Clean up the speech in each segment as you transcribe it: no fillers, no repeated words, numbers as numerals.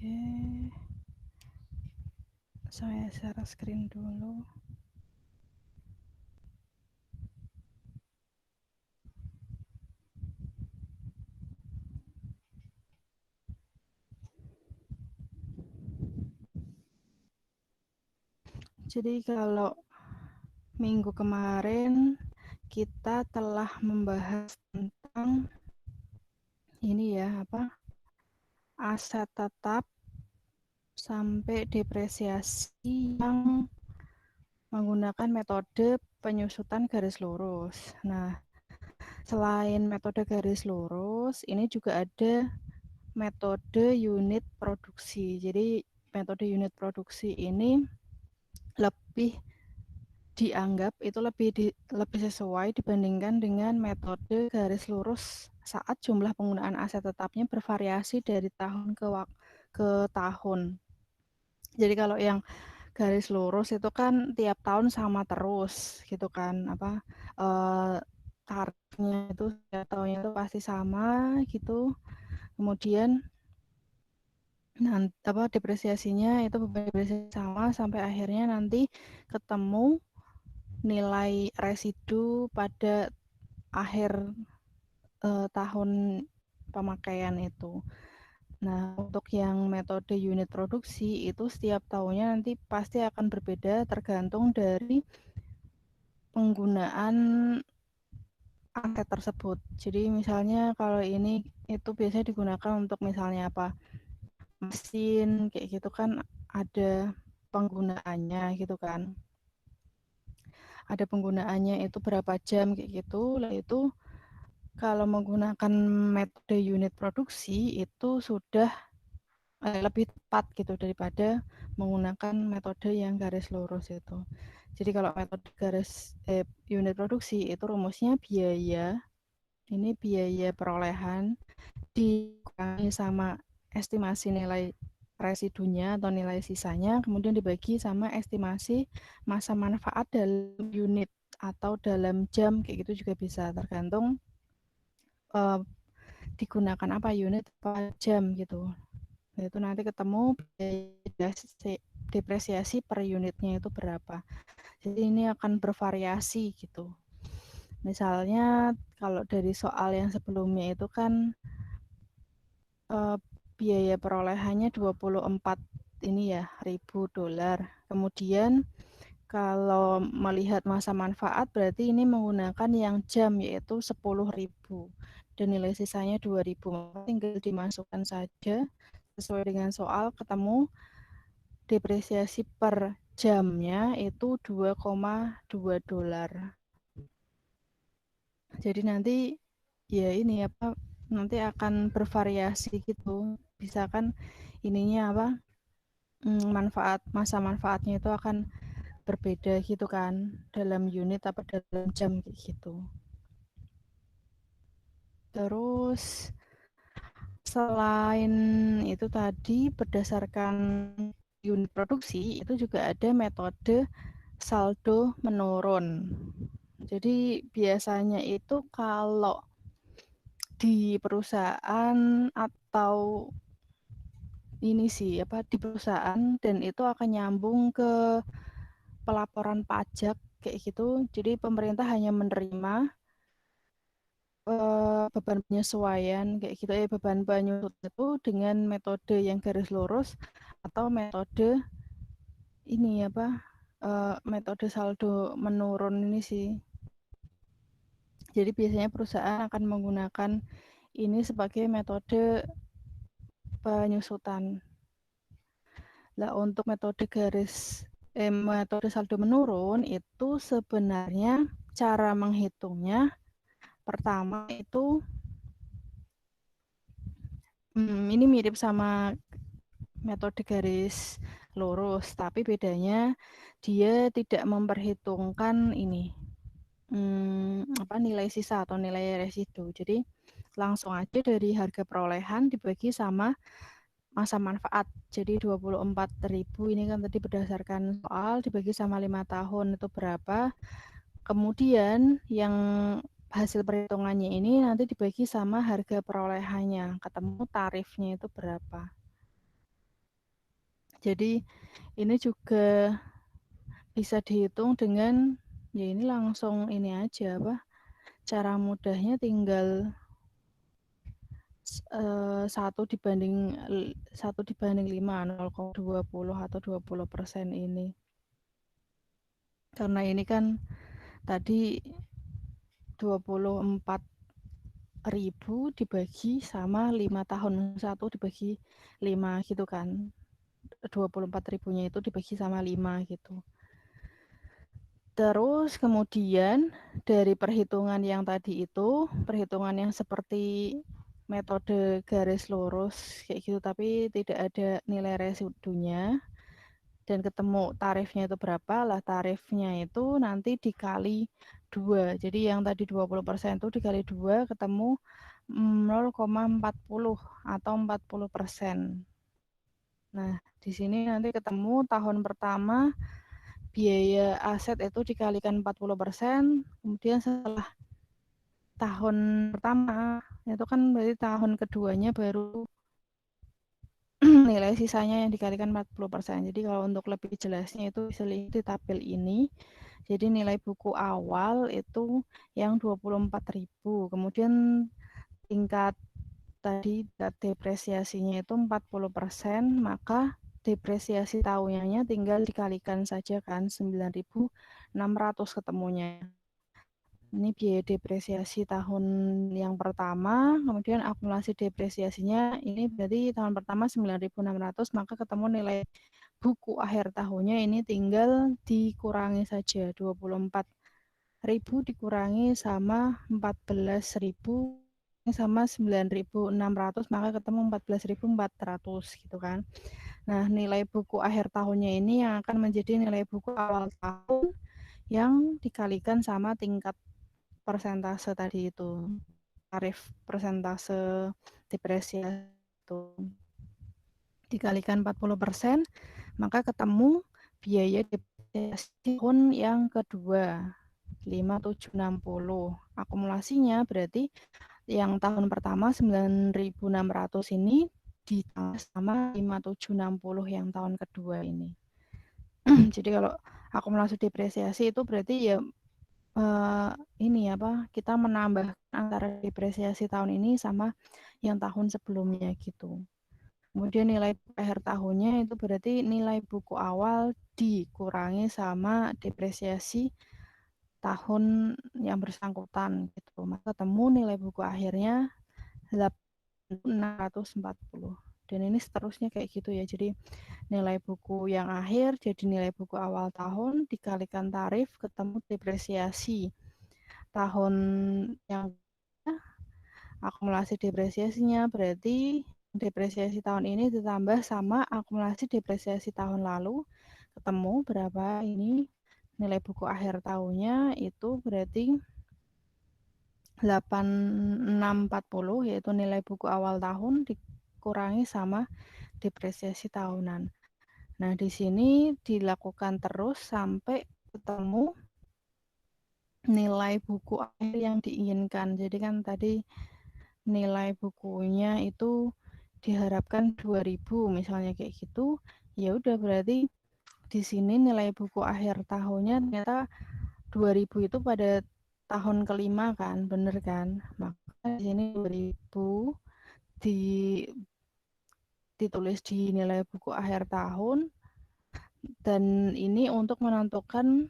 Oke, saya share screen dulu. Jadi kalau minggu kemarin kita telah membahas tentang ini ya, aset tetap sampai depresiasi yang menggunakan metode penyusutan garis lurus. Nah, selain metode garis lurus, ini juga ada metode unit produksi. Jadi metode unit produksi ini lebih dianggap itu lebih sesuai dibandingkan dengan metode garis lurus saat jumlah penggunaan aset tetapnya bervariasi dari tahun ke tahun. Jadi kalau yang garis lurus itu kan tiap tahun sama terus gitu kan, tarifnya itu setiap tahunnya itu pasti sama gitu. Kemudian depresiasinya itu depresiasi sama sampai akhirnya nanti ketemu nilai residu pada akhir tahun pemakaian itu. Nah, untuk yang metode unit produksi itu setiap tahunnya nanti pasti akan berbeda tergantung dari penggunaan aset tersebut. Jadi misalnya kalau ini itu biasanya digunakan untuk misalnya mesin kayak gitu kan ada penggunaannya gitu kan. Ada penggunaannya itu berapa jam kayak gitu. Lalu itu kalau menggunakan metode unit produksi itu sudah lebih tepat gitu daripada menggunakan metode yang garis lurus itu. Jadi kalau metode unit produksi itu rumusnya biaya perolehan dikurangi sama estimasi nilai residunya atau nilai sisanya, kemudian dibagi sama estimasi masa manfaat dalam unit atau dalam jam kayak gitu juga bisa tergantung digunakan apa unit apa jam gitu. Itu nanti ketemu biaya depresiasi per unitnya itu berapa. Jadi ini akan bervariasi gitu. Misalnya kalau dari soal yang sebelumnya itu kan biaya perolehannya 24 ini ya ribu dolar. Kemudian kalau melihat masa manfaat berarti ini menggunakan yang jam yaitu 10.000 dan nilai sisanya 2.000. Tinggal dimasukkan saja sesuai dengan soal ketemu depresiasi per jamnya itu 2,2 dolar. Jadi nanti ya ini nanti akan bervariasi gitu. Bisa kan ininya masa manfaatnya itu akan berbeda gitu kan dalam unit apa dalam jam kayak gitu. Terus selain itu tadi berdasarkan unit produksi itu juga ada metode saldo menurun. Jadi biasanya itu kalau di perusahaan atau ini sih di perusahaan dan itu akan nyambung ke pelaporan pajak kayak gitu. Jadi pemerintah hanya menerima beban penyesuaian kayak gitu beban penyusut itu dengan metode yang garis lurus atau metode ini metode saldo menurun ini sih. Jadi biasanya perusahaan akan menggunakan ini sebagai metode penyusutan. Nah, untuk metode saldo menurun itu sebenarnya cara menghitungnya pertama itu ini mirip sama metode garis lurus, tapi bedanya dia tidak memperhitungkan ini nilai sisa atau nilai residu. Jadi langsung aja dari harga perolehan dibagi sama masa manfaat. Jadi 24.000 ini kan tadi berdasarkan soal dibagi sama 5 tahun itu berapa. Kemudian yang hasil perhitungannya ini nanti dibagi sama harga perolehannya, ketemu tarifnya itu berapa. Jadi ini juga bisa dihitung dengan ya ini langsung ini aja apa cara mudahnya tinggal 1 dibanding 5 0,20 atau 20% ini. Karena ini kan tadi 24.000 dibagi sama 5 tahun 1 dibagi 5 gitu kan. 24.000-nya itu dibagi sama 5 gitu. Terus kemudian dari perhitungan yang tadi itu, perhitungan yang seperti metode garis lurus kayak gitu tapi tidak ada nilai residunya dan ketemu tarifnya itu berapa lah, tarifnya itu nanti dikali 2. Jadi yang tadi 20% itu dikali 2 ketemu 0,40 atau 40%. Nah, di sini nanti ketemu tahun pertama biaya aset itu dikalikan 40%, kemudian setelah tahun pertama itu kan berarti tahun keduanya baru nilai sisanya yang dikalikan 40%. Jadi kalau untuk lebih jelasnya itu bisa lihat di tabel ini. Jadi nilai buku awal itu yang 24.000. Kemudian tingkat tadi depresiasinya itu 40%, maka depresiasi tahunannya tinggal dikalikan saja kan 9.600 ketemunya. Ini biaya depresiasi tahun yang pertama, kemudian akumulasi depresiasinya ini berarti tahun pertama 9.600, maka ketemu nilai buku akhir tahunnya ini tinggal dikurangi saja 24.000 dikurangi sama 14.000 sama 9.600, maka ketemu 14.400 gitu kan. Nah, nilai buku akhir tahunnya ini yang akan menjadi nilai buku awal tahun yang dikalikan sama tingkat persentase tadi itu, tarif persentase depresiasi itu dikalikan 40%, maka ketemu biaya depresiasi tahun yang kedua 5.760. Akumulasinya berarti yang tahun pertama 9.600 ini ditambah sama 5.760 yang tahun kedua ini. Jadi kalau akumulasi depresiasi itu berarti ya ini apa kita menambah antara depresiasi tahun ini sama yang tahun sebelumnya gitu. Kemudian nilai akhir tahunnya itu berarti nilai buku awal dikurangi sama depresiasi tahun yang bersangkutan gitu. Maka ketemu nilai buku akhirnya 8.640. Dan ini seterusnya kayak gitu ya. Jadi nilai buku yang akhir jadi nilai buku awal tahun dikalikan tarif ketemu depresiasi tahun yang akumulasi depresiasinya berarti depresiasi tahun ini ditambah sama akumulasi depresiasi tahun lalu ketemu berapa ini nilai buku akhir tahunnya itu berarti 8.640 yaitu nilai buku awal tahun dikurangi sama depresiasi tahunan. Nah, di sini dilakukan terus sampai ketemu nilai buku akhir yang diinginkan. Jadi kan tadi nilai bukunya itu diharapkan 2.000 misalnya kayak gitu. Ya udah berarti di sini nilai buku akhir tahunnya ternyata 2.000 itu pada tahun kelima kan, bener kan? Maka di sini 2.000 ditulis di nilai buku akhir tahun dan ini untuk menentukan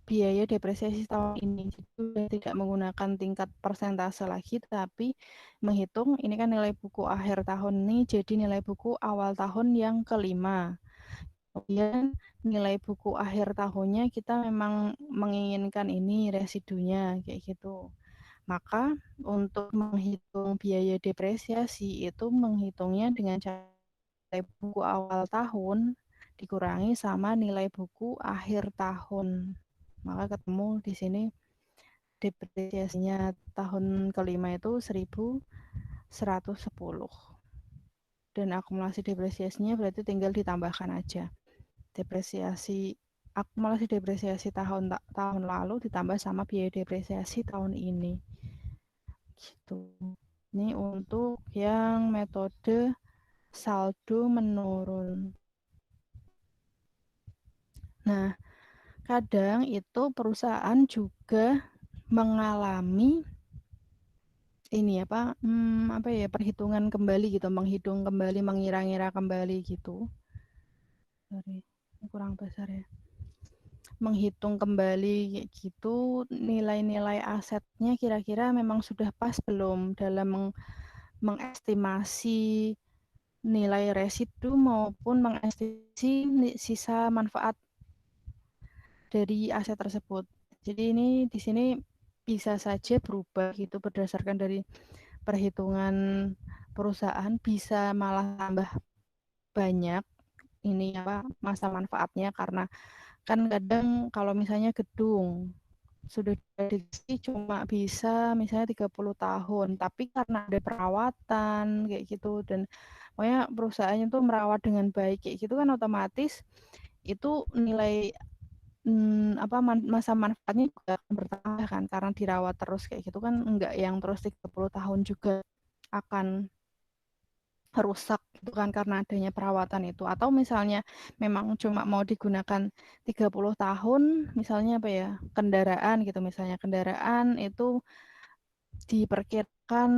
biaya depresiasi tahun ini. Jadi tidak menggunakan tingkat persentase lagi, tapi menghitung ini kan nilai buku akhir tahun ini jadi nilai buku awal tahun yang kelima. Kemudian nilai buku akhir tahunnya kita memang menginginkan ini residunya kayak gitu. Maka untuk menghitung biaya depresiasi itu menghitungnya dengan cara nilai buku awal tahun dikurangi sama nilai buku akhir tahun. Maka ketemu di sini depresiasinya tahun kelima itu 1.110. Dan akumulasi depresiasinya berarti tinggal ditambahkan aja. Akumulasi depresiasi tahun lalu ditambah sama biaya depresiasi tahun ini. Gitu. Ini untuk yang metode saldo menurun. Nah, kadang itu perusahaan juga mengalami ini apa ya, perhitungan kembali gitu, menghitung kembali, mengira-ngira kembali gitu. Sorry, kurang besar ya. Menghitung kembali kayak gitu, nilai-nilai asetnya kira-kira memang sudah pas belum dalam mengestimasi nilai residu maupun mengestimasi sisa manfaat dari aset tersebut. Jadi ini di sini bisa saja berubah gitu berdasarkan dari perhitungan perusahaan, bisa malah tambah banyak ini masa manfaatnya, karena kan kadang kalau misalnya gedung sudah diprediksi cuma bisa misalnya 30 tahun, tapi karena ada perawatan kayak gitu dan pokoknya perusahaannya tuh merawat dengan baik kayak gitu kan, otomatis itu nilai masa manfaatnya juga akan bertambah kan, karena dirawat terus kayak gitu kan, enggak yang terus 30 tahun juga akan rusak gitu kan karena adanya perawatan itu. Atau misalnya memang cuma mau digunakan 30 tahun, misalnya apa ya, kendaraan gitu, misalnya kendaraan itu diperkirakan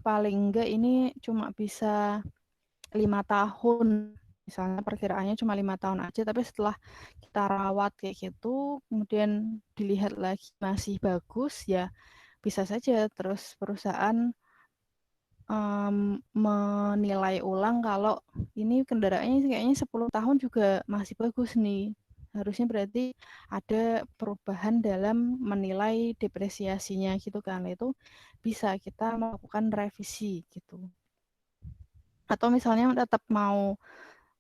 paling enggak ini cuma bisa 5 tahun, misalnya perkiraannya cuma 5 tahun aja, tapi setelah kita rawat kayak gitu kemudian dilihat lagi masih bagus, ya bisa saja terus perusahaan menilai ulang kalau ini kendaraannya kayaknya 10 tahun juga masih bagus nih. Harusnya berarti ada perubahan dalam menilai depresiasinya gitu kan. Itu bisa kita melakukan revisi gitu. Atau misalnya tetap mau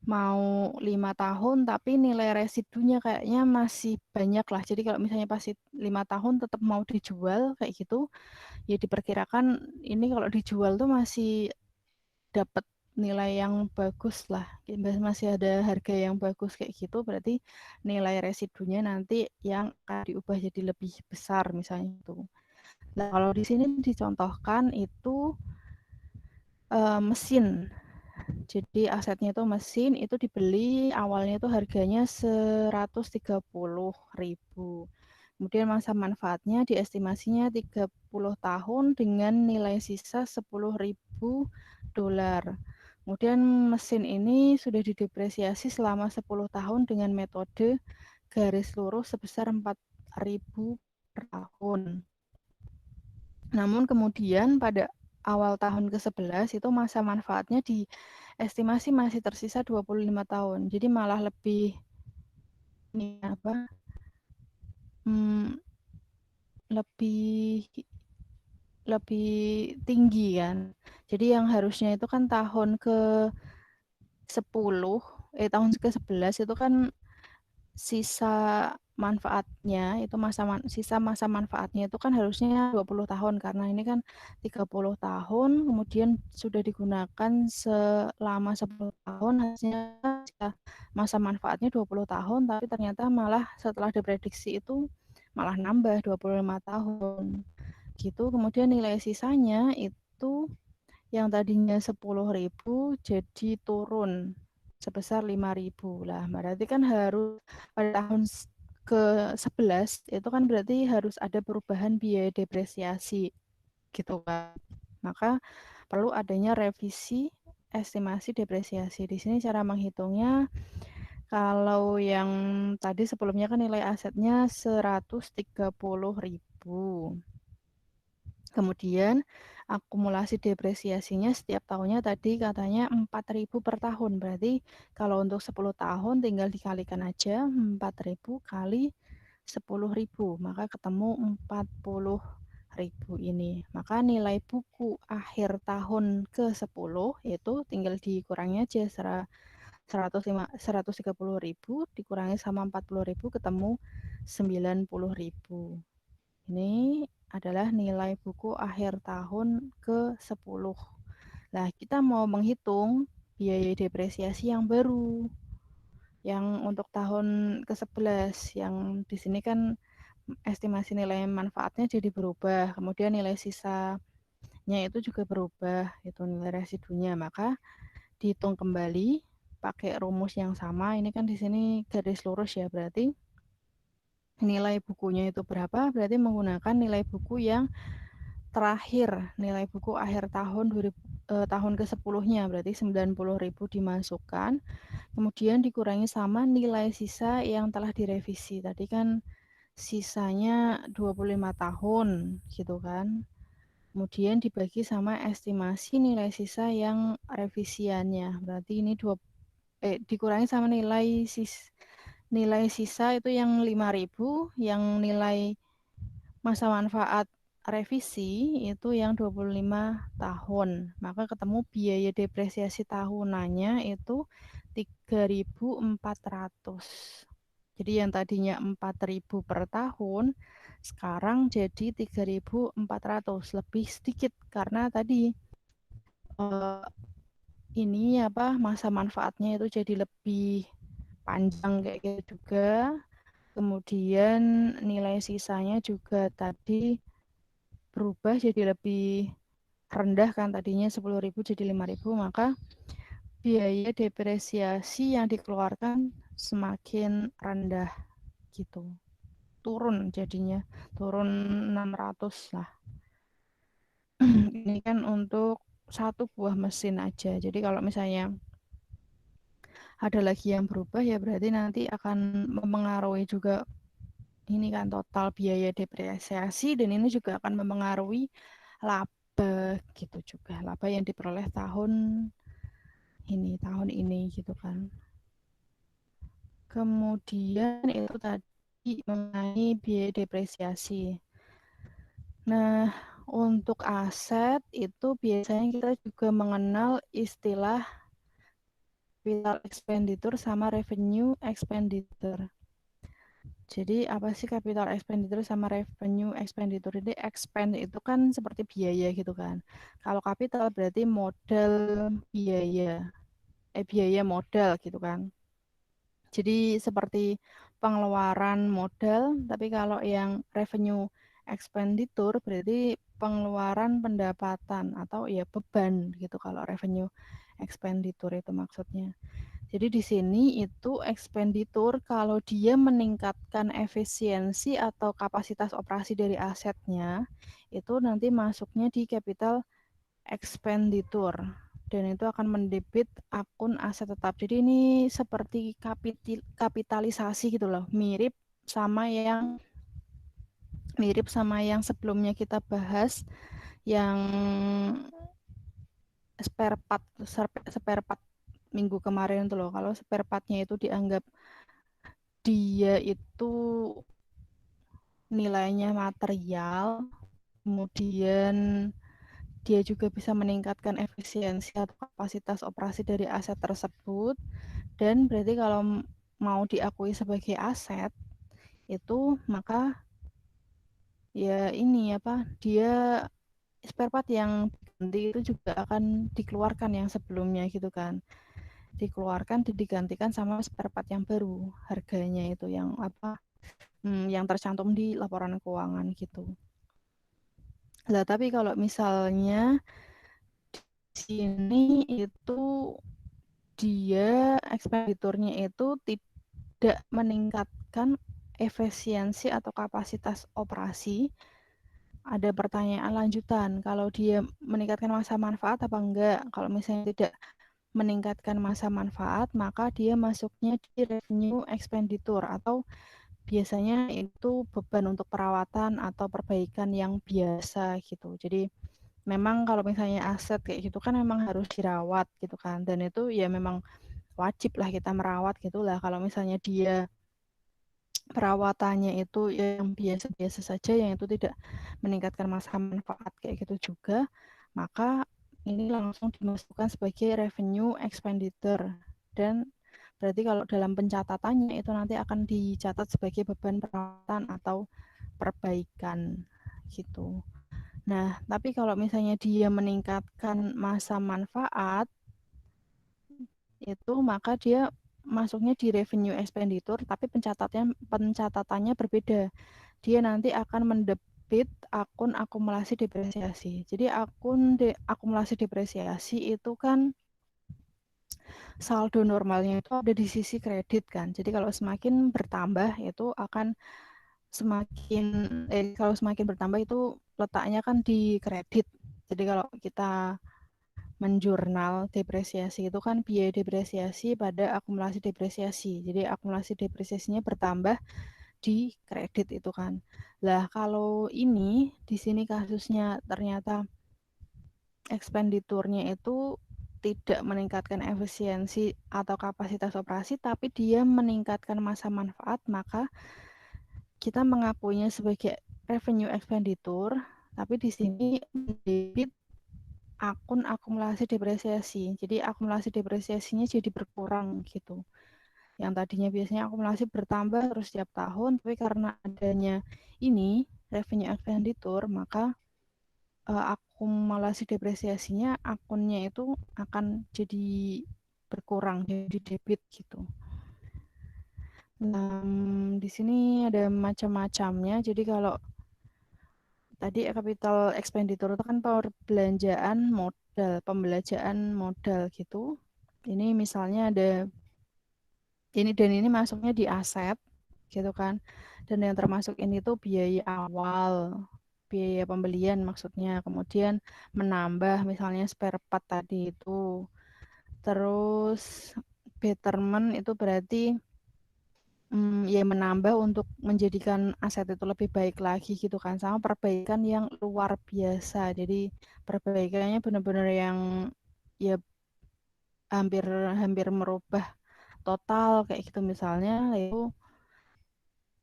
mau 5 tahun tapi nilai residunya kayaknya masih banyak lah. Jadi kalau misalnya pasti 5 tahun tetap mau dijual kayak gitu, ya diperkirakan ini kalau dijual tuh masih dapat nilai yang bagus lah, masih ada harga yang bagus kayak gitu, berarti nilai residunya nanti yang akan diubah jadi lebih besar misalnya itu. Nah, kalau di sini dicontohkan itu mesin. Jadi asetnya itu mesin itu dibeli awalnya itu harganya 130.000. Kemudian masa manfaatnya diestimasinya 30 tahun dengan nilai sisa 10.000 dolar. Kemudian mesin ini sudah didepresiasi selama 10 tahun dengan metode garis lurus sebesar 4.000 per tahun. Namun kemudian pada awal tahun ke-11 itu masa manfaatnya diestimasi masih tersisa 25 tahun. Jadi malah lebih ini lebih lebih tinggi kan. Jadi yang harusnya itu kan tahun ke-10 tahun ke-11 itu kan sisa manfaatnya itu sisa masa manfaatnya itu kan harusnya 20 tahun, karena ini kan 30 tahun kemudian sudah digunakan selama 10 tahun, harusnya masa manfaatnya 20 tahun, tapi ternyata malah setelah diprediksi itu malah nambah 25 tahun gitu. Kemudian nilai sisanya itu yang tadinya 10.000 jadi turun sebesar 5.000 lah. Berarti kan harus pada tahun ke-11 itu kan berarti harus ada perubahan biaya depresiasi gitu kan. Maka perlu adanya revisi estimasi depresiasi. Di sini cara menghitungnya, kalau yang tadi sebelumnya kan nilai asetnya 130.000. Kemudian akumulasi depresiasinya setiap tahunnya tadi katanya 4.000 per tahun. Berarti kalau untuk 10 tahun tinggal dikalikan aja 4.000 kali 10.000, maka ketemu 40.000 ini. Maka nilai buku akhir tahun ke-10 itu tinggal dikurangi aja 130.000 dikurangi sama 40.000 ketemu 90.000. Ini adalah nilai buku akhir tahun ke-10. Nah, kita mau menghitung biaya depresiasi yang baru, yang untuk tahun ke-11, yang di sini kan estimasi nilai manfaatnya jadi berubah, kemudian nilai sisanya itu juga berubah, itu nilai residunya. Maka dihitung kembali pakai rumus yang sama. Ini kan di sini garis lurus ya, berarti nilai bukunya itu berapa? Berarti menggunakan nilai buku yang terakhir, nilai buku akhir tahun tahun ke-10-nya, berarti 90.000 dimasukkan, kemudian dikurangi sama nilai sisa yang telah direvisi. Tadi kan sisanya 25 tahun, gitu kan. Kemudian dibagi sama estimasi nilai sisa yang revisiannya. Berarti ini dikurangi sama nilai sisa itu yang 5.000, yang nilai masa manfaat revisi itu yang 25 tahun. Maka ketemu biaya depresiasi tahunannya itu 3.400. Jadi yang tadinya 4.000 per tahun, sekarang jadi 3.400, lebih sedikit karena tadi ini masa manfaatnya itu jadi lebih panjang kayak gitu juga. Kemudian nilai sisanya juga tadi berubah jadi lebih rendah kan, tadinya 10.000 jadi 5.000, maka biaya depresiasi yang dikeluarkan semakin rendah gitu. Turun jadinya, turun 600 lah. Ini kan untuk satu buah mesin aja. Jadi kalau misalnya ada lagi yang berubah ya berarti nanti akan mempengaruhi juga ini kan total biaya depresiasi, dan ini juga akan mempengaruhi laba gitu juga. Laba yang diperoleh tahun ini gitu kan. Kemudian itu tadi mengenai biaya depresiasi. Nah, untuk aset itu biasanya kita juga mengenal istilah capital expenditure sama revenue expenditure. Jadi apa sih capital expenditure sama revenue expenditure? Jadi expend itu kan seperti biaya gitu kan. Kalau capital berarti modal biaya modal gitu kan. Jadi seperti pengeluaran modal, tapi kalau yang revenue expenditure berarti pengeluaran pendapatan atau ya beban gitu kalau revenue expenditure itu maksudnya. Jadi di sini itu expenditure kalau dia meningkatkan efisiensi atau kapasitas operasi dari asetnya, itu nanti masuknya di capital expenditure, dan itu akan mendebit akun aset tetap. Jadi ini seperti kapitalisasi gitu loh, mirip sama yang sebelumnya kita bahas, yang spare part minggu kemarin tuh loh. Kalau spare partnya itu dianggap dia itu nilainya material, kemudian dia juga bisa meningkatkan efisiensi atau kapasitas operasi dari aset tersebut, dan berarti kalau mau diakui sebagai aset itu maka ya ini dia spare part yang diganti itu juga akan dikeluarkan yang sebelumnya gitu kan, dikeluarkan dan digantikan sama spare part yang baru, harganya itu yang tercantum di laporan keuangan gitu. Lah tapi kalau misalnya di sini itu dia ekspenditurnya itu tidak meningkatkan efisiensi atau kapasitas operasi, ada pertanyaan lanjutan. Kalau dia meningkatkan masa manfaat apa enggak? Kalau misalnya tidak meningkatkan masa manfaat, maka dia masuknya di revenue expenditure, atau biasanya itu beban untuk perawatan atau perbaikan yang biasa gitu. Jadi memang kalau misalnya aset kayak gitu kan memang harus dirawat gitu kan, dan itu ya memang wajib lah kita merawat gitulah. Kalau misalnya dia perawatannya itu yang biasa-biasa saja, yang itu tidak meningkatkan masa manfaat kayak gitu juga, maka ini langsung dimasukkan sebagai revenue expenditure, dan berarti kalau dalam pencatatannya itu nanti akan dicatat sebagai beban perawatan atau perbaikan gitu. Nah, tapi kalau misalnya dia meningkatkan masa manfaat itu, maka dia masuknya di revenue expenditure, tapi pencatatannya berbeda. Dia nanti akan mendebit akun akumulasi depresiasi. Jadi akumulasi depresiasi itu kan saldo normalnya itu ada di sisi kredit kan. Jadi kalau semakin bertambah itu akan kalau semakin bertambah itu letaknya kan di kredit. Jadi kalau kita menjurnal depresiasi itu kan biaya depresiasi pada akumulasi depresiasi. Jadi akumulasi depresiasinya bertambah di kredit itu kan. Lah kalau ini di sini kasusnya ternyata ekspenditurnya itu tidak meningkatkan efisiensi atau kapasitas operasi, tapi dia meningkatkan masa manfaat, maka kita mengakuinya sebagai revenue expenditure, tapi di sini debit akun akumulasi depresiasi. Jadi akumulasi depresiasinya jadi berkurang gitu. Yang tadinya biasanya akumulasi bertambah terus setiap tahun, tapi karena adanya ini revenue expenditure, maka akumulasi depresiasinya akunnya itu akan jadi berkurang, jadi debit gitu. Nah, di sini ada macam-macamnya. Jadi kalau tadi capital expenditure itu kan pembelanjaan modal gitu. Ini misalnya ada ini masuknya di aset gitu kan. Dan yang termasuk ini tuh biaya awal, biaya pembelian maksudnya. Kemudian menambah misalnya spare part tadi itu. Terus betterment itu berarti ya menambah untuk menjadikan aset itu lebih baik lagi gitu kan, sama perbaikan yang luar biasa. Jadi perbaikannya benar-benar yang ya hampir hampir merubah total kayak gitu misalnya, itu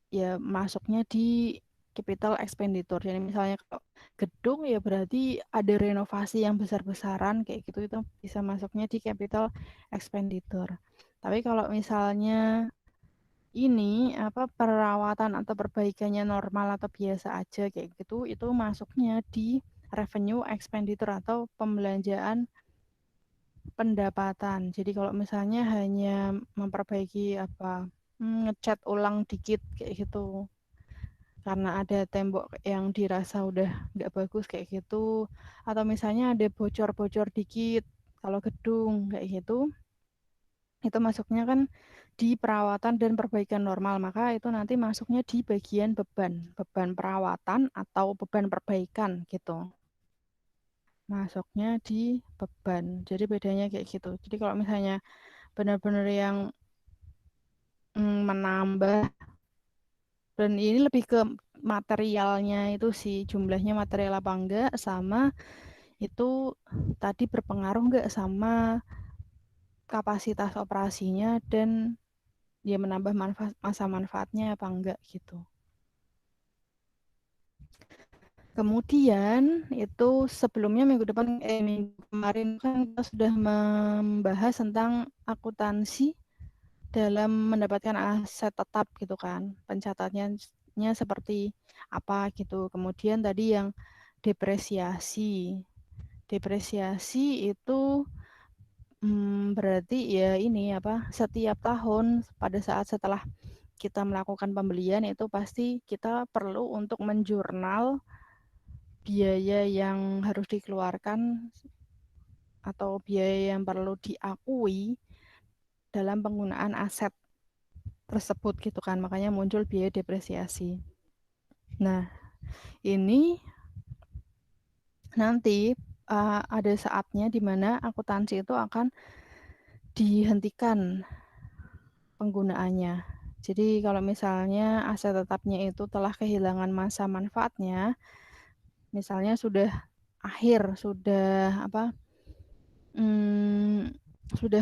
ya masuknya di capital expenditure. Jadi misalnya kalau gedung ya berarti ada renovasi yang besar-besaran kayak gitu, itu bisa masuknya di capital expenditure. Tapi kalau misalnya ini perawatan atau perbaikannya normal atau biasa aja kayak gitu, itu masuknya di revenue expenditure atau pembelanjaan pendapatan. Jadi kalau misalnya hanya memperbaiki ngecat ulang dikit kayak gitu karena ada tembok yang dirasa udah nggak bagus kayak gitu, atau misalnya ada bocor-bocor dikit kalau gedung kayak gitu, itu masuknya kan di perawatan dan perbaikan normal, maka itu nanti masuknya di bagian beban perawatan atau beban perbaikan gitu. Masuknya di beban. Jadi bedanya kayak gitu. Jadi kalau misalnya benar-benar yang menambah, dan ini lebih ke materialnya itu sih, jumlahnya material apa enggak, sama itu tadi berpengaruh enggak sama kapasitas operasinya dan dia menambah masa manfaatnya apa enggak gitu. Kemudian itu sebelumnya minggu kemarin kan kita sudah membahas tentang akuntansi dalam mendapatkan aset tetap gitu kan. Pencatatannya seperti apa gitu. Kemudian tadi yang depresiasi. Depresiasi itu berarti ya ini setiap tahun pada saat setelah kita melakukan pembelian itu pasti kita perlu untuk menjurnal biaya yang harus dikeluarkan atau biaya yang perlu diakui dalam penggunaan aset tersebut gitu kan. Makanya muncul biaya depresiasi. Nah, ini nanti ada saatnya di mana akuntansi itu akan dihentikan penggunaannya. Jadi kalau misalnya aset tetapnya itu telah kehilangan masa manfaatnya, misalnya sudah akhir, sudah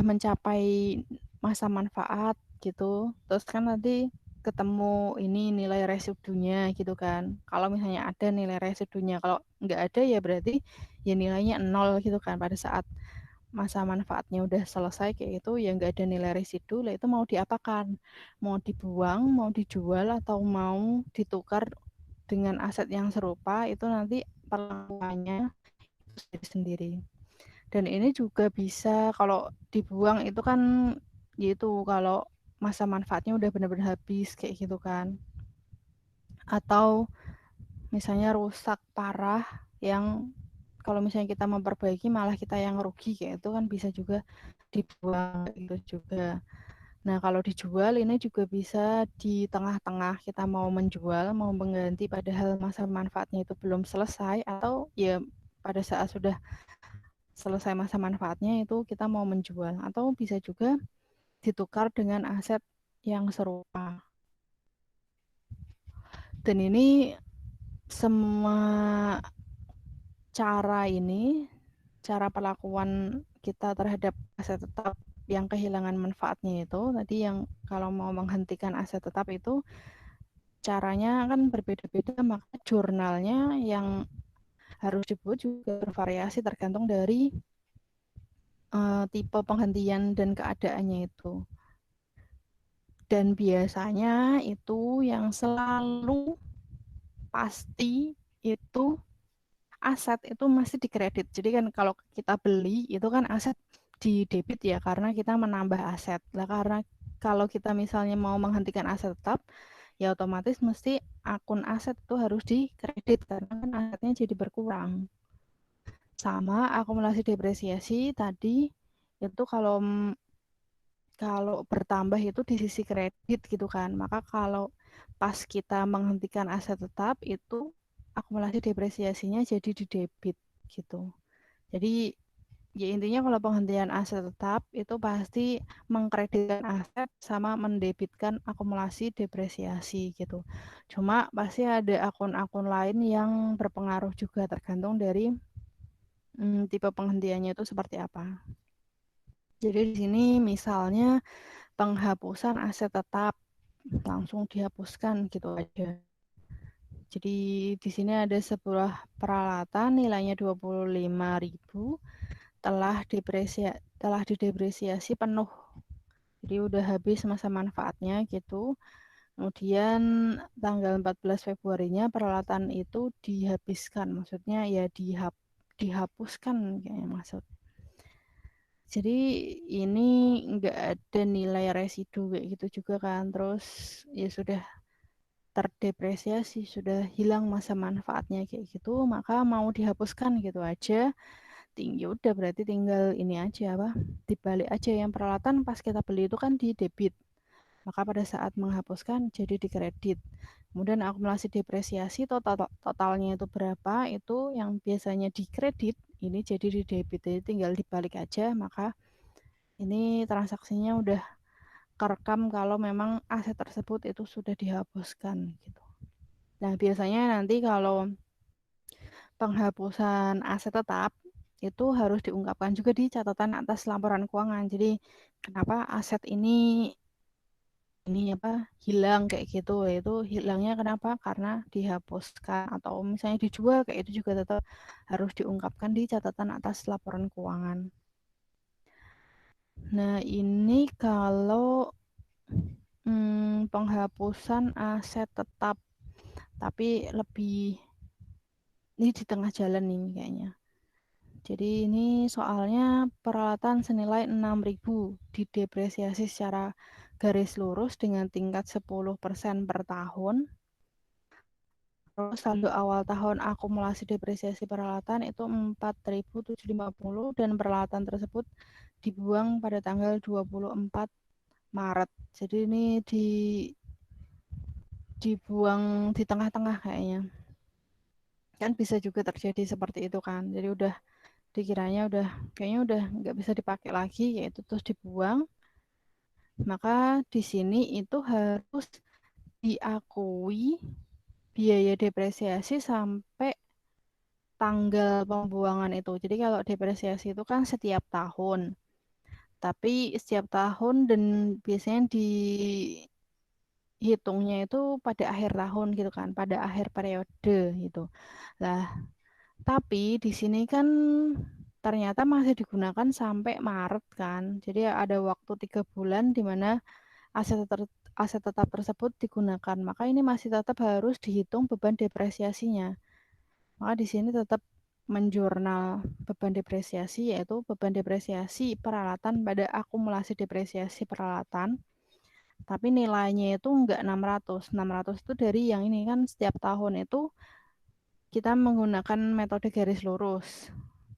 mencapai masa manfaat gitu, terus kan nanti ketemu ini nilai residunya gitu kan. Kalau misalnya ada nilai residunya, kalau nggak ada ya berarti ya nilainya 0 gitu kan. Pada saat masa manfaatnya udah selesai kayak gitu ya nggak ada nilai residu, lah itu mau diapakan? Mau dibuang, mau dijual, atau mau ditukar dengan aset yang serupa, itu nanti perlakuannya sendiri. Dan ini juga bisa kalau dibuang itu kan yaitu kalau masa manfaatnya udah benar-benar habis kayak gitu kan. Atau misalnya rusak parah yang kalau misalnya kita memperbaiki malah kita yang rugi kayak itu kan bisa juga dibuang gitu juga. Nah, kalau dijual ini juga bisa di tengah-tengah kita mau menjual, mau mengganti padahal masa manfaatnya itu belum selesai atau ya pada saat sudah selesai masa manfaatnya itu kita mau menjual atau bisa juga ditukar dengan aset yang serupa. Dan ini semua cara perlakuan kita terhadap aset tetap yang kehilangan manfaatnya itu tadi yang kalau mau menghentikan aset tetap itu caranya kan berbeda-beda, maka jurnalnya yang harus dibuat juga bervariasi tergantung dari tipe penghentian dan keadaannya itu. Dan biasanya itu yang selalu pasti itu aset itu masih dikredit. Jadi kan kalau kita beli itu kan aset di debit ya karena kita menambah aset. Lah karena kalau kita misalnya mau menghentikan aset tetap ya otomatis mesti akun aset itu harus dikredit karena kan asetnya jadi berkurang. Sama akumulasi depresiasi tadi itu kalau bertambah itu di sisi kredit gitu kan. Maka kalau pas kita menghentikan aset tetap itu akumulasi depresiasinya jadi di debit gitu. Jadi ya intinya kalau penghentian aset tetap itu pasti mengkreditkan aset sama mendebitkan akumulasi depresiasi gitu. Cuma pasti ada akun-akun lain yang berpengaruh juga tergantung dari tipe penghentiannya itu seperti apa. Jadi di sini misalnya penghapusan aset tetap langsung dihapuskan gitu aja. Jadi di sini ada sebuah peralatan nilainya 25.000 telah didepresiasi penuh. Jadi udah habis masa manfaatnya gitu. Kemudian tanggal 14 Februarinya peralatan itu dihabiskan. Maksudnya ya dihapuskan kayaknya maksud. Jadi ini nggak ada nilai residu kayak gitu juga kan. Terus ya sudah terdepresiasi, sudah hilang masa manfaatnya kayak gitu, maka mau dihapuskan gitu aja. Tinggi udah berarti tinggal ini aja apa? Dibalik aja yang peralatan pas kita beli itu kan di debit. Maka pada saat menghapuskan jadi di kredit. Kemudian akumulasi depresiasi totalnya itu berapa? Itu yang biasanya di kredit ini jadi di debit. Jadi tinggal dibalik aja maka ini transaksinya udah kerekam kalau memang aset tersebut itu sudah dihapuskan gitu. Nah, biasanya nanti kalau penghapusan aset tetap itu harus diungkapkan juga di catatan atas laporan keuangan. Jadi, kenapa aset ini apa hilang kayak gitu? Itu hilangnya kenapa? Karena dihapuskan atau misalnya dijual kayak itu juga tetap harus diungkapkan di catatan atas laporan keuangan. Nah, ini kalau penghapusan aset tetap, tapi lebih ini di tengah jalan nih kayaknya. Jadi ini soalnya peralatan senilai 6.000 didepresiasi secara garis lurus dengan tingkat 10% per tahun. Terus saldo awal tahun akumulasi depresiasi peralatan itu 4.750 dan peralatan tersebut dibuang pada tanggal 24 Maret. Jadi ini dibuang di tengah-tengah kayaknya. Kan bisa juga terjadi seperti itu kan. Jadi udah dikiranya kayaknya udah nggak bisa dipakai lagi yaitu terus dibuang, maka di sini itu harus diakui biaya depresiasi sampai tanggal pembuangan itu. Jadi kalau depresiasi itu kan setiap tahun, tapi setiap tahun dan biasanya dihitungnya itu pada akhir tahun gitu kan, pada akhir periode gitu. Lah, tapi di sini kan ternyata masih digunakan sampai Maret kan. Jadi ada waktu 3 bulan di mana aset aset tetap tersebut digunakan. Maka ini masih tetap harus dihitung beban depresiasinya. Maka di sini tetap menjurnal beban depresiasi yaitu beban depresiasi peralatan pada akumulasi depresiasi peralatan. Tapi nilainya itu enggak 600. 600 itu dari yang ini kan setiap tahun itu kita menggunakan metode garis lurus.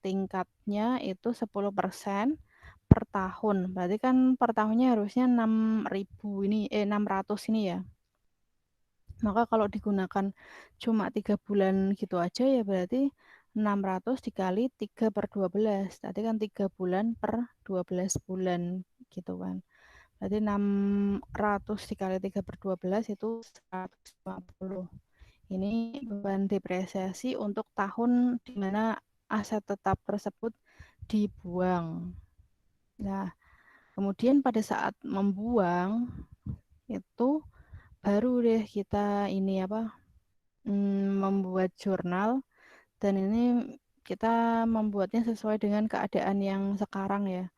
Tingkatnya itu 10% per tahun. Berarti kan per tahunnya harusnya 600 ini ya. Maka kalau digunakan cuma 3 bulan gitu aja ya berarti 600 dikali 3 per 12. Tadi kan 3 bulan per 12 bulan gitu kan. Berarti 600 dikali 3 per 12 itu 150. Ini beban depresiasi untuk tahun di mana aset tetap tersebut dibuang. Nah, kemudian pada saat membuang itu baru deh kita ini membuat jurnal, dan ini kita membuatnya sesuai dengan keadaan yang sekarang ya.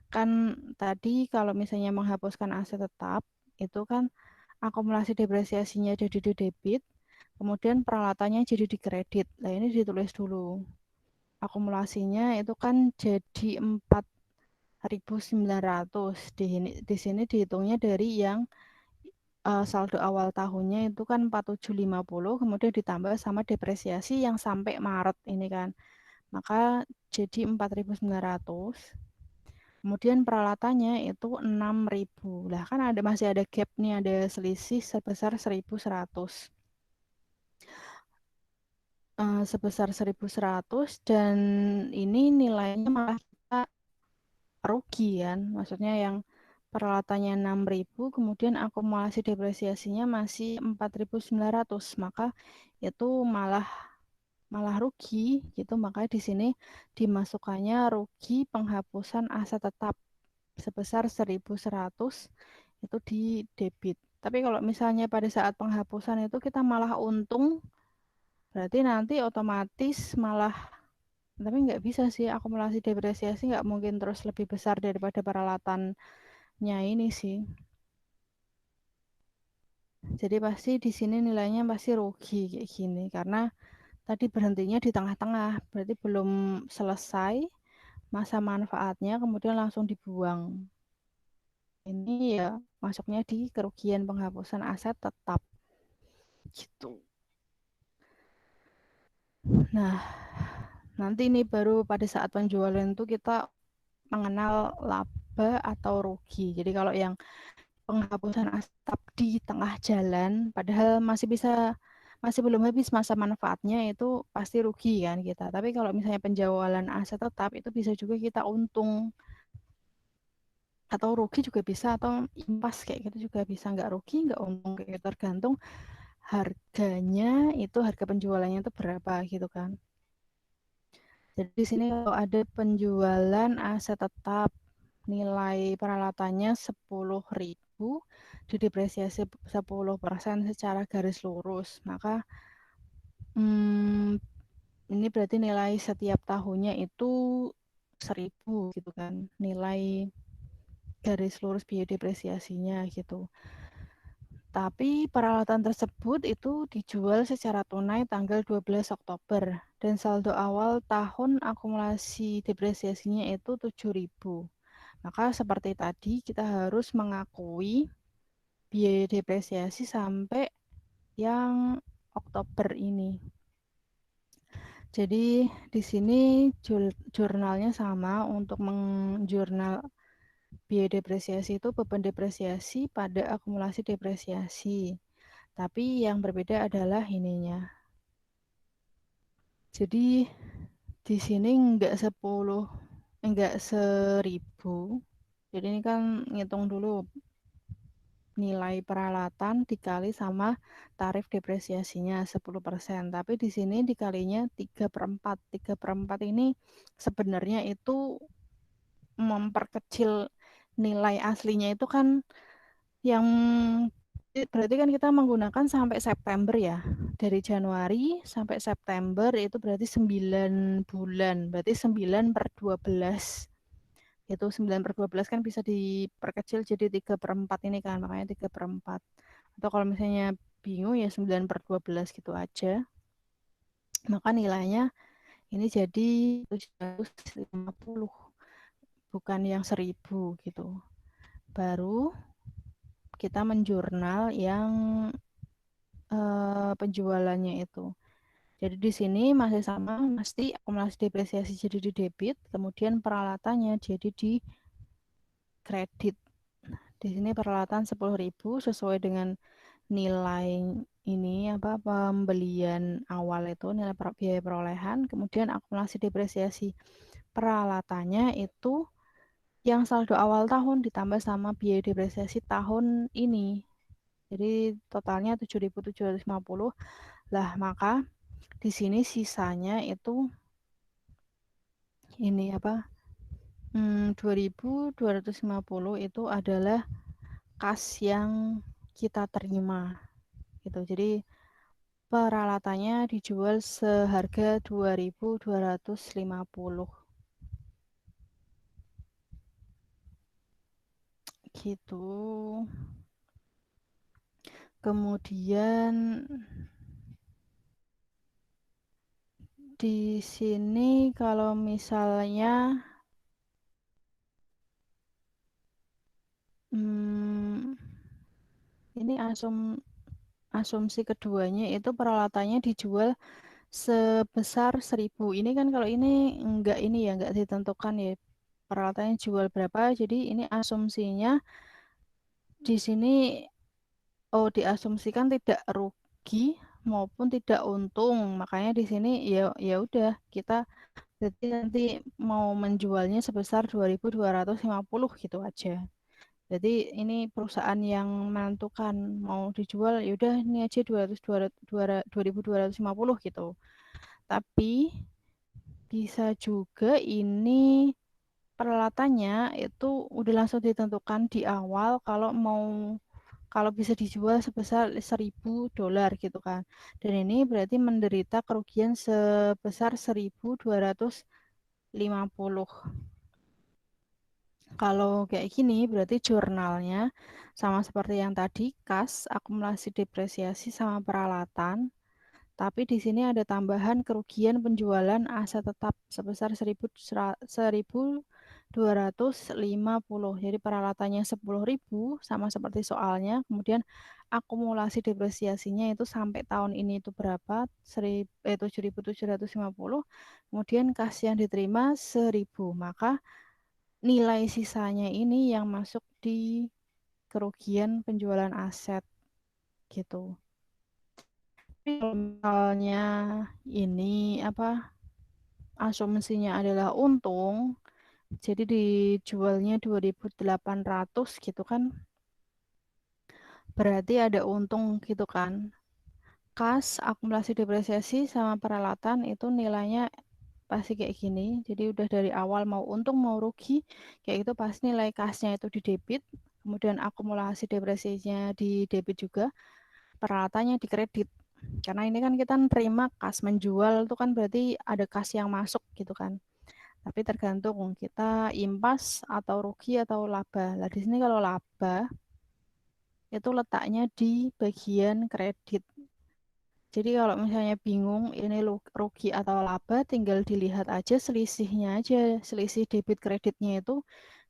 Kan tadi kalau misalnya menghapuskan aset tetap itu kan akumulasi depresiasinya jadi di debit, kemudian peralatannya jadi di kredit. Nah, ini ditulis dulu. Akumulasinya itu kan jadi 4.900. Di sini dihitungnya dari yang saldo awal tahunnya itu kan 4750, kemudian ditambah sama depresiasi yang sampai Maret ini kan. Maka jadi 4.900. Kemudian peralatannya itu 6.000. Lah kan masih ada gap nih, ada selisih sebesar 1.100. Sebesar 1.100, dan ini nilainya malah kita rugi kan. Maksudnya yang peralatannya 6.000, kemudian akumulasi depresiasinya masih 4.900, maka itu malah malah rugi gitu. Makanya di sini dimasukkannya rugi penghapusan aset tetap sebesar 1.100 itu di debit. Tapi kalau misalnya pada saat penghapusan itu kita malah untung, berarti nanti otomatis malah, tapi nggak bisa sih, akumulasi depresiasi nggak mungkin terus lebih besar daripada peralatannya ini sih. Jadi pasti di sini nilainya pasti rugi kayak gini, karena tadi berhentinya di tengah-tengah, berarti belum selesai masa manfaatnya, kemudian langsung dibuang. Ini ya masuknya di kerugian penghapusan aset tetap gitu. Nah, nanti ini baru pada saat penjualan itu kita mengenal laba atau rugi. Jadi kalau yang penghapusan aset tetap di tengah jalan, padahal masih belum habis masa manfaatnya, itu pasti rugi kan kita. Tapi kalau misalnya penjualan aset tetap itu bisa juga kita untung, atau rugi juga bisa, atau impas kayak gitu juga bisa, nggak rugi nggak untung kayak gitu, tergantung harganya, itu harga penjualannya itu berapa gitu kan. Jadi di sini kalau ada penjualan aset tetap nilai peralatannya 10.000, didepresiasi 10% secara garis lurus, maka ini berarti nilai setiap tahunnya itu 1.000 gitu kan, nilai garis lurus biaya depresiasinya gitu. Tapi peralatan tersebut itu dijual secara tunai tanggal 12 Oktober dan saldo awal tahun akumulasi depresiasinya itu 7.000. Maka seperti tadi kita harus mengakui biaya depresiasi sampai yang Oktober ini. Jadi di sini jurnalnya sama. Untuk menjurnal biaya depresiasi itu beban depresiasi pada akumulasi depresiasi. Tapi yang berbeda adalah ininya. Jadi di sini enggak 1.000. Jadi ini kan ngitung dulu nilai peralatan dikali sama tarif depresiasinya 10%. Tapi di sini dikalinya 3/4. 3/4 ini sebenarnya itu memperkecil nilai aslinya itu kan, yang berarti kan kita menggunakan sampai September ya. Dari Januari sampai September itu berarti 9 bulan. Berarti 9/12. Itu 9/12 kan bisa diperkecil jadi 3/4 ini kan. Makanya 3/4. Atau kalau misalnya bingung ya 9/12 gitu aja. Maka nilainya ini jadi 750. Bukan yang 1.000 gitu. Baru kita menjurnal yang penjualannya itu. Jadi di sini masih sama, mesti akumulasi depresiasi jadi di debit, kemudian peralatannya jadi di kredit. Di sini peralatan 10.000 sesuai dengan nilai ini apa pembelian awal itu nilai biaya perolehan, kemudian akumulasi depresiasi peralatannya itu yang saldo awal tahun ditambah sama biaya depresiasi tahun ini. Jadi totalnya 7.750. Lah, maka di sini sisanya itu ini apa? 2.250 itu adalah kas yang kita terima gitu. Jadi peralatannya dijual seharga 2.250 gitu. Kemudian di sini kalau misalnya ini asumsi keduanya itu peralatannya dijual sebesar 1.000. Ini kan kalau ini enggak ini ya enggak ditentukan ya peralatannya jual berapa. Jadi ini asumsinya di sini diasumsikan tidak rugi maupun tidak untung. Makanya di sini ya ya udah kita jadi nanti mau menjualnya sebesar 2.250 gitu aja. Jadi ini perusahaan yang menentukan mau dijual ya udah ini aja 2.250 gitu. Tapi bisa juga ini peralatannya itu udah langsung ditentukan di awal kalau bisa dijual sebesar $1.000 gitu kan. Dan ini berarti menderita kerugian sebesar 1.250. Kalau kayak gini berarti jurnalnya sama seperti yang tadi, kas, akumulasi depresiasi sama peralatan. Tapi di sini ada tambahan kerugian penjualan aset tetap sebesar 1.250. Jadi peralatannya 10.000 sama seperti soalnya. Kemudian akumulasi depresiasinya itu sampai tahun ini itu berapa? 7.750. Kemudian kas yang diterima 1.000. Maka nilai sisanya ini yang masuk di kerugian penjualan aset gitu. Tapi kalau misalnya ini apa asumsinya adalah untung, jadi dijualnya 2.800 gitu kan. Berarti ada untung gitu kan. Kas, akumulasi depresiasi sama peralatan itu nilainya pasti kayak gini. Jadi udah dari awal mau untung mau rugi, kayak itu pasti nilai kasnya itu di debit, kemudian akumulasi depresiasinya di debit juga, peralatannya di kredit. Karena ini kan kita nerima kas menjual itu kan berarti ada kas yang masuk gitu kan. Tapi tergantung kita impas atau rugi atau laba. Nah, di sini kalau laba itu letaknya di bagian kredit. Jadi kalau misalnya bingung ini rugi atau laba, tinggal dilihat aja selisihnya aja, selisih debit kreditnya itu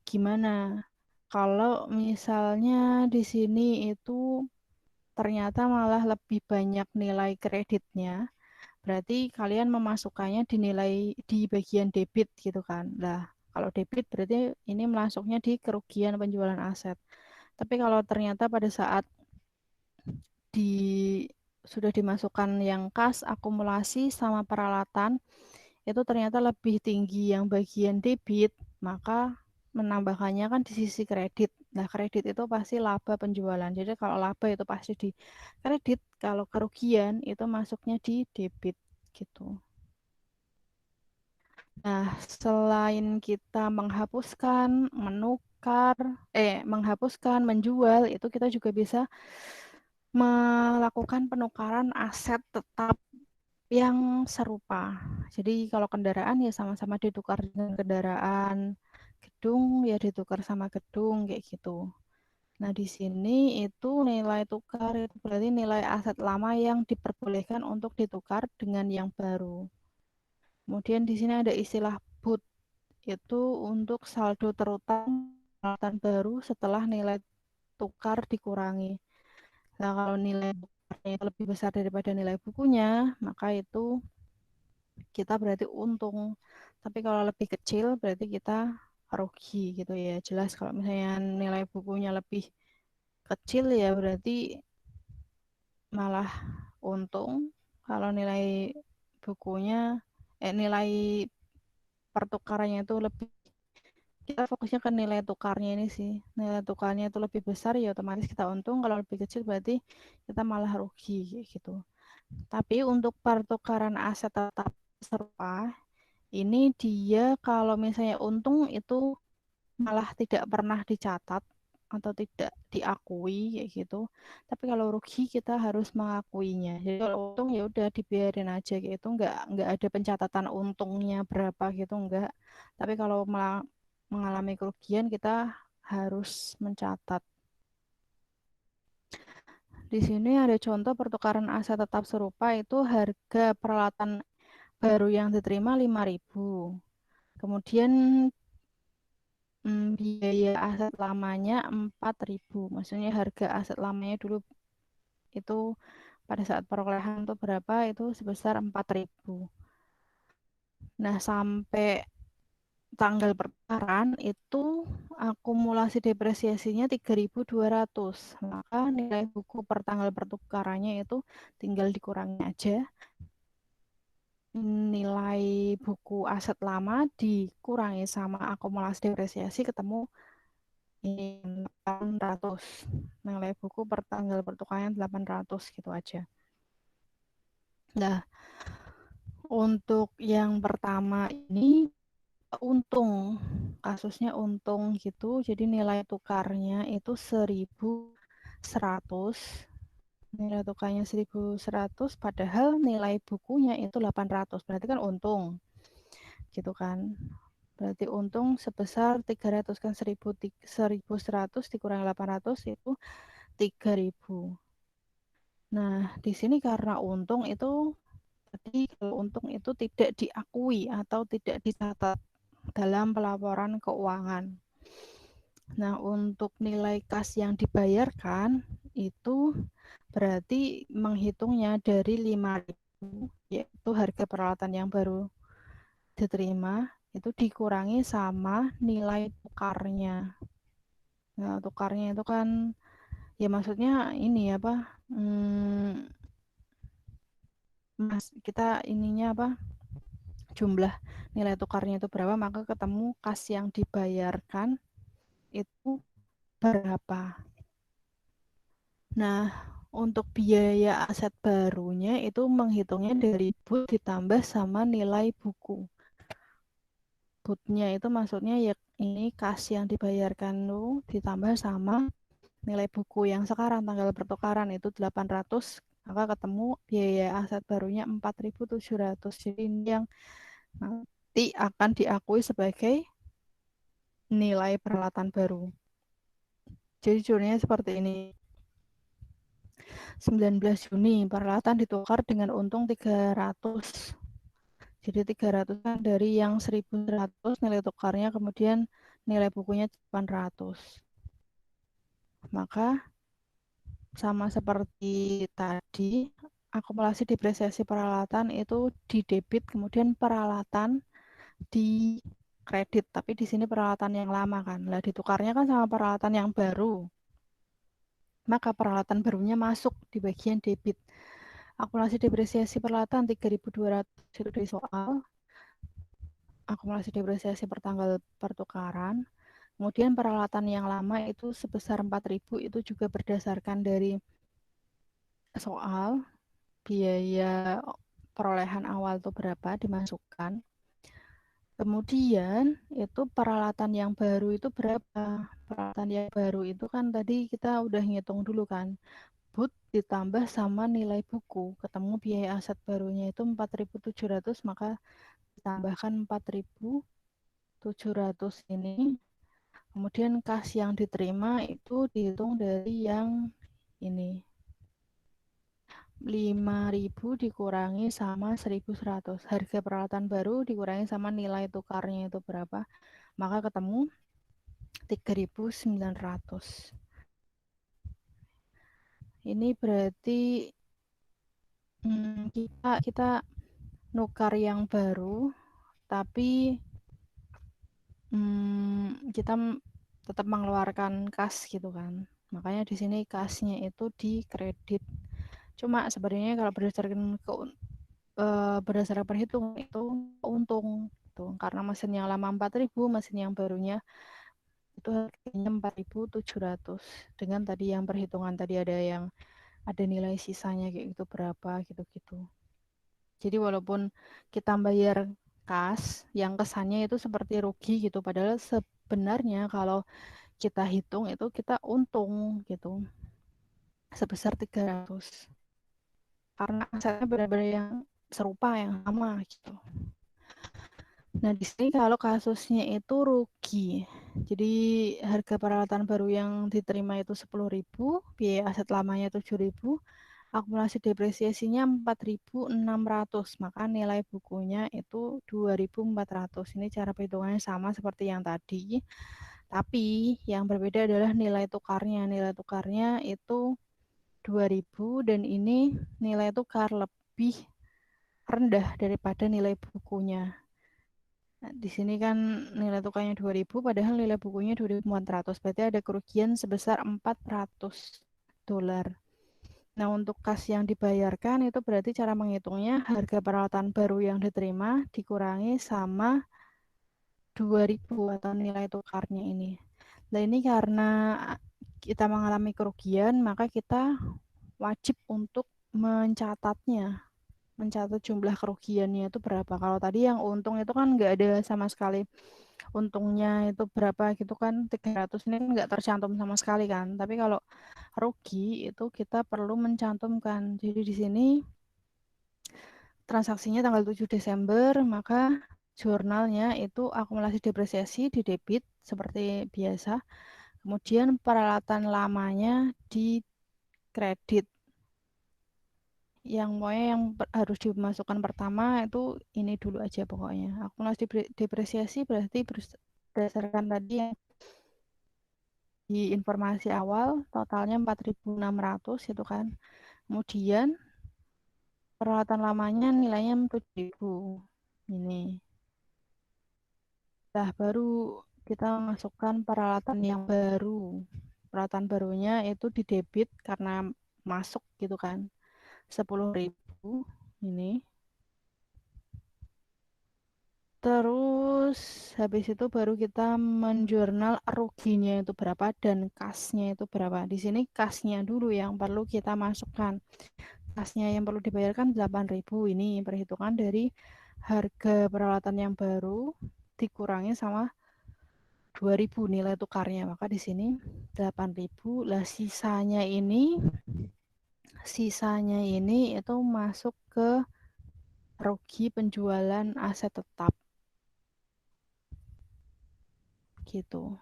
gimana. Kalau misalnya di sini itu ternyata malah lebih banyak nilai kreditnya, berarti kalian memasukkannya di bagian debit gitu kan. Nah, kalau debit berarti ini masuknya di kerugian penjualan aset. Tapi kalau ternyata pada saat di sudah dimasukkan yang kas, akumulasi sama peralatan itu ternyata lebih tinggi yang bagian debit, maka menambahkannya kan di sisi kredit. Nah, kredit itu pasti laba penjualan. Jadi kalau laba itu pasti di kredit, kalau kerugian itu masuknya di debit gitu. Nah, selain kita menghapuskan, menjual, itu kita juga bisa melakukan penukaran aset tetap yang serupa. Jadi kalau kendaraan ya sama-sama ditukar dengan kendaraan, gedung ya ditukar sama gedung kayak gitu. Nah, di sini itu nilai tukar itu berarti nilai aset lama yang diperbolehkan untuk ditukar dengan yang baru. Kemudian di sini ada istilah BUT, itu untuk saldo terutang peralatan baru setelah nilai tukar dikurangi. Nah, kalau nilai tukarnya lebih besar daripada nilai bukunya, maka itu kita berarti untung. Tapi kalau lebih kecil berarti kita rugi gitu ya. Jelas kalau misalnya nilai bukunya lebih kecil ya berarti malah untung. Kalau nilai bukunya nilai pertukarannya itu lebih, kita fokusnya ke nilai tukarnya ini sih. Nilai tukarnya itu lebih besar ya otomatis kita untung, kalau lebih kecil berarti kita malah rugi gitu. Tapi untuk pertukaran aset tetap serupa ini dia kalau misalnya untung itu malah tidak pernah dicatat atau tidak diakui kayak gitu. Tapi kalau rugi kita harus mengakuinya. Jadi kalau untung ya udah dibiarin aja kayak gitu, nggak ada pencatatan untungnya berapa gitu enggak. Tapi kalau mengalami kerugian kita harus mencatat. Di sini ada contoh pertukaran aset tetap serupa itu harga peralatan baru yang diterima 5.000. Kemudian biaya aset lamanya 4.000. Maksudnya harga aset lamanya dulu itu pada saat perolehan itu berapa? Itu sebesar 4.000. Nah, sampai tanggal pertukaran itu akumulasi depresiasinya 3.200. Maka nilai buku per tanggal pertukarannya itu tinggal dikurangi aja. Nilai buku aset lama dikurangi sama akumulasi depresiasi ketemu ini 800. Nilai buku per tanggal pertukarannya 800 gitu aja. Nah, untuk yang pertama ini untung. Kasusnya untung gitu. Jadi nilai tukarnya itu 1.100. Nilai tukarnya 1.100 padahal nilai bukunya itu 800. Berarti kan untung. Gitu kan. Berarti untung sebesar 300 kan 1.100 dikurangi 800 itu 3.000. Nah, di sini karena untung itu, tadi kalau untung itu tidak diakui atau tidak dicatat dalam pelaporan keuangan. Nah, untuk nilai kas yang dibayarkan itu berarti menghitungnya dari 5.000, yaitu harga peralatan yang baru diterima, itu dikurangi sama nilai tukarnya. Nah, tukarnya itu kan ya maksudnya ini apa? Kita ininya apa? Jumlah nilai tukarnya itu berapa, maka ketemu kas yang dibayarkan itu berapa. Nah, untuk biaya aset barunya itu menghitungnya dari boot ditambah sama nilai buku. Bootnya itu maksudnya ya ini kas yang dibayarkan itu ditambah sama nilai buku yang sekarang tanggal pertukaran itu 800, maka ketemu biaya aset barunya 4.700. Jadi ini yang nanti akan diakui sebagai nilai peralatan baru. Jadi jurnalnya seperti ini. 19 Juni peralatan ditukar dengan untung 300. Jadi 300 kan dari yang 1.100 nilai tukarnya, kemudian nilai bukunya 800. Maka sama seperti tadi, akumulasi depresiasi peralatan itu di debit, kemudian peralatan di kredit. Tapi di sini peralatan yang lama kan. Lah ditukarnya kan sama peralatan yang baru. Maka peralatan barunya masuk di bagian debit. Akumulasi depresiasi peralatan 3.200 itu dari soal. Akumulasi depresiasi per tanggal pertukaran. Kemudian peralatan yang lama itu sebesar 4.000 itu juga berdasarkan dari soal. Biaya perolehan awal itu berapa dimasukkan. Kemudian itu peralatan yang baru itu berapa. Peralatan yang baru itu kan tadi kita udah ngitung dulu kan. Boot ditambah sama nilai buku. Ketemu biaya aset barunya itu 4.700, maka ditambahkan 4.700 ini. Kemudian kas yang diterima itu dihitung dari yang ini. 5.000 dikurangi sama 1.100. Harga peralatan baru dikurangi sama nilai tukarnya itu berapa. Maka ketemu 3.900. Ini berarti kita nukar yang baru, tapi kita tetap mengeluarkan kas gitu kan. Makanya di sini kasnya itu di kredit. Cuma sebenarnya kalau berdasarkan perhitungan itu untung tuh, karena mesin yang lama 4.000, mesin yang barunya itu harganya 4.700. Dengan tadi yang perhitungan tadi ada nilai sisanya kayak gitu berapa gitu-gitu. Jadi walaupun kita bayar kas, yang kesannya itu seperti rugi gitu, padahal sebenarnya kalau kita hitung itu kita untung gitu sebesar 300 karena asetnya benar-benar yang serupa yang sama gitu. Nah, di sini kalau kasusnya itu rugi. Jadi harga peralatan baru yang diterima itu 10.000, biaya aset lamanya 7.000, akumulasi depresiasinya 4.600, maka nilai bukunya itu 2.400. Ini cara perhitungannya sama seperti yang tadi. Tapi yang berbeda adalah nilai tukarnya. Nilai tukarnya itu 2.000 dan ini nilai tukar lebih rendah daripada nilai bukunya. Nah, di sini kan nilai tukarnya 2.000 padahal nilai bukunya 2.400. Berarti ada kerugian sebesar $400. Nah, untuk kas yang dibayarkan itu berarti cara menghitungnya harga peralatan baru yang diterima dikurangi sama 2.000 atau nilai tukarnya ini. Nah, ini karena kita mengalami kerugian, maka kita wajib untuk mencatatnya, mencatat jumlah kerugiannya itu berapa. Kalau tadi yang untung itu kan nggak ada sama sekali, untungnya itu berapa gitu kan, 300 ini kan nggak tercantum sama sekali kan. Tapi kalau rugi itu kita perlu mencantumkan. Jadi di sini transaksinya tanggal 7 Desember, maka jurnalnya itu akumulasi depresiasi di debit seperti biasa. Kemudian peralatan lamanya di kredit. Yang pokoknya yang harus dimasukkan pertama itu ini dulu aja pokoknya. Akumulasi depresiasi berarti berdasarkan tadi yang di informasi awal totalnya 4.600 itu kan. Kemudian peralatan lamanya nilainya 7.000. Ini. Nah, baru kita masukkan peralatan yang baru. Peralatan barunya itu di debit karena masuk gitu kan. 10.000 ini. Terus habis itu baru kita menjurnal ruginya itu berapa dan kasnya itu berapa. Di sini kasnya dulu yang perlu kita masukkan. Kasnya yang perlu dibayarkan 8.000, ini perhitungan dari harga peralatan yang baru dikurangi sama 2.000 nilai tukarnya. Maka di sini 8.000 lah, sisanya ini itu masuk ke rugi penjualan aset tetap. Gitu.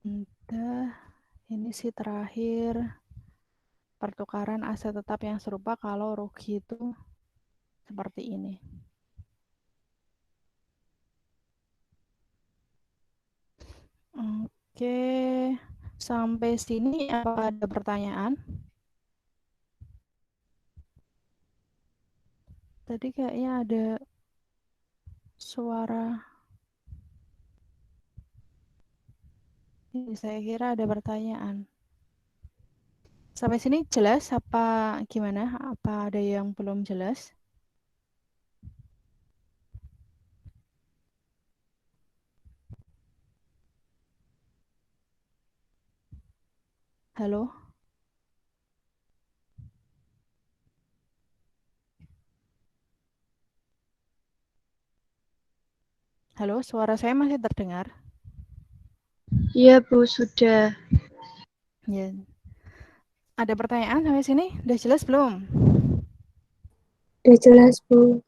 Udah, ini sih terakhir pertukaran aset tetap yang serupa kalau rugi itu seperti ini. Oke, sampai sini apa ada pertanyaan? Tadi kayaknya ada suara. Saya kira ada pertanyaan. Sampai sini jelas apa gimana? Apa ada yang belum jelas? Halo? Halo, suara saya masih terdengar? Iya, Bu, sudah. Ya. Ada pertanyaan sampai sini? Udah jelas belum? Udah jelas, Bu.